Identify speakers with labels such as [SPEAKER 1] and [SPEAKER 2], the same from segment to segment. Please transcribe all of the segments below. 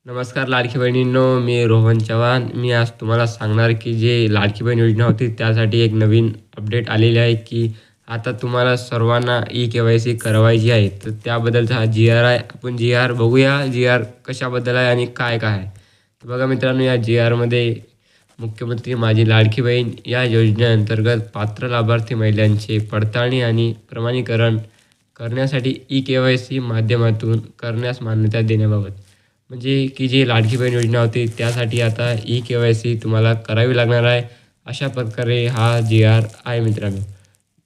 [SPEAKER 1] नमस्कार लाडकी बहिणींनो, मी रोहन चव्हाण. मी आज तुम्हाला सांगणार की जे लाडकी बहीण योजना होती त्यासाठी एक नवीन अपडेट आलेली आहे की आता तुम्हाला सर्वांना ई-के-वाय-सी करवायची आहे. तर त्याबद्दलचा हा जी-आर आहे. आपण जी-आर बघूया. जी-आर कशाबद्दल आहे आणि काय काय आहे. तर बघा मित्रांनो, या जी-आरमध्ये मुख्यमंत्री माझी लाडकी बहीण या योजनेअंतर्गत पात्र लाभार्थी महिलांचे पडताळणी आणि प्रमाणीकरण करण्यासाठी ई-के-वाय-सी माध्यमातून करण्यास मान्यता देण्याबाबत. म्हणजे की जी लाडकी बहीण योजना होती त्यासाठी आता ई-के-वाय-सी तुम्हाला करावी लागणार आहे. अशा प्रकारे हा जी-आर आहे मित्रांनो.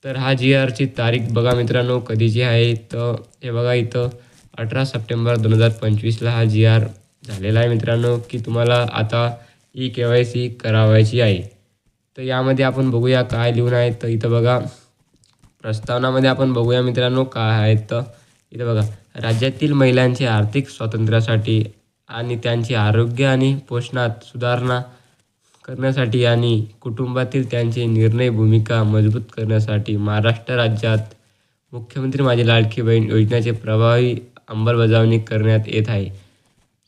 [SPEAKER 1] तर हा जी-आरची तारीख बघा मित्रांनो कधीची आहे. तर हे बघा इथं 18 सप्टेंबर 2025ला हा जी-आर झालेला आहे मित्रांनो की तुम्हाला आता ई-के-वाय-सी करावायची आहे. तर यामध्ये आपण बघूया काय लिहून आहे. तर इथं बघा प्रस्तावनामध्ये आपण बघूया मित्रांनो काय आहे. तर इथं बघा, राज्यातील महिलांच्या आर्थिक स्वातंत्र्यासाठी आणि त्यांचे आरोग्य आणि पोषणात सुधारणा करण्यासाठी आणि कुटुंबातील त्यांचे निर्णय भूमिका मजबूत करण्यासाठी महाराष्ट्र राज्यात मुख्यमंत्री माझी लाडकी बहीण योजनेची प्रभावी अंमलबजावणी करण्यात येत आहे.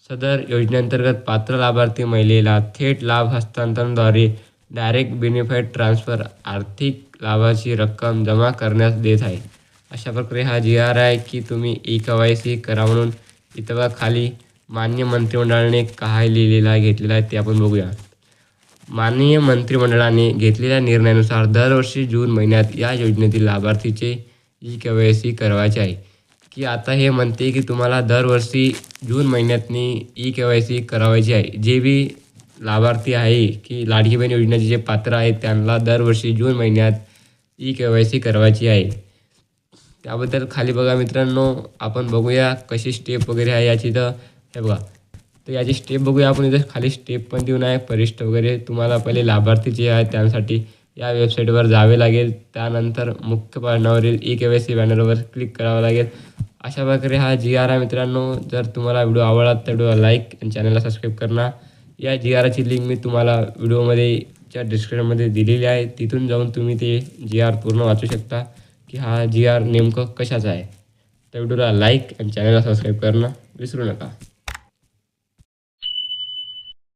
[SPEAKER 1] सदर योजनेअंतर्गत पात्र लाभार्थी महिलेला थेट लाभ हस्तांतरणाद्वारे डायरेक्ट बेनिफिट ट्रान्सफर आर्थिक लाभाची रक्कम जमा करण्यास देत आहे. अशा प्रकारे हा जी-आर आहे की तुम्ही ई-के-वाय-सी करा म्हणून. इथं बघा खाली माननीय मंत्रिमंडळाने काय लिहिलेलं आहे घेतलेलं आहे ते आपण बघूया. माननीय मंत्रिमंडळाने घेतलेल्या निर्णयानुसार दरवर्षी जून महिन्यात या योजनेतील लाभार्थीचे ई-के-वाय-सी करवायचे आहे. की आता हे म्हणते की तुम्हाला दरवर्षी जून महिन्यातनी ई-के-वाय-सी करावायची आहे. जे बी लाभार्थी आहे की लाडकी बहीण योजनेचे जे पात्र आहेत त्यांना दरवर्षी जून महिन्यात ई-के-वाय-सी करावायची आहे. त्याबद्दल खाली बघा मित्रांनो आपण बघूया कशी स्टेप वगैरे आहे याची. तर हे बघा, तर याची स्टेप बघूया आपण. इथं खाली स्टेप पण देऊन आहे परिष्ठ वगैरे. तुम्हाला पहिले लाभार्थी जे आहे त्यांसाठी या वेबसाईटवर जावे लागेल. त्यानंतर मुख्य पानावरील ई-के-वाय-सी बॅनरवर क्लिक करावं लागेल. अशा प्रकारे हा जी-आर आहे मित्रांनो. जर तुम्हाला व्हिडिओ आवडला तर व्हिडिओला लाईक आणि चॅनलला सबस्क्राईब करा. या जी-आरची लिंक मी तुम्हाला व्हिडिओमध्ये च्या डिस्क्रिप्शनमध्ये दिलेली आहे. तिथून जाऊन तुम्ही ते जी-आर पूर्ण वाचू शकता की हा जी-आर नेमकं कशाचा आहे. तर व्हिडिओला लाईक आणि चॅनलला सबस्क्राईब करणं विसरू नका.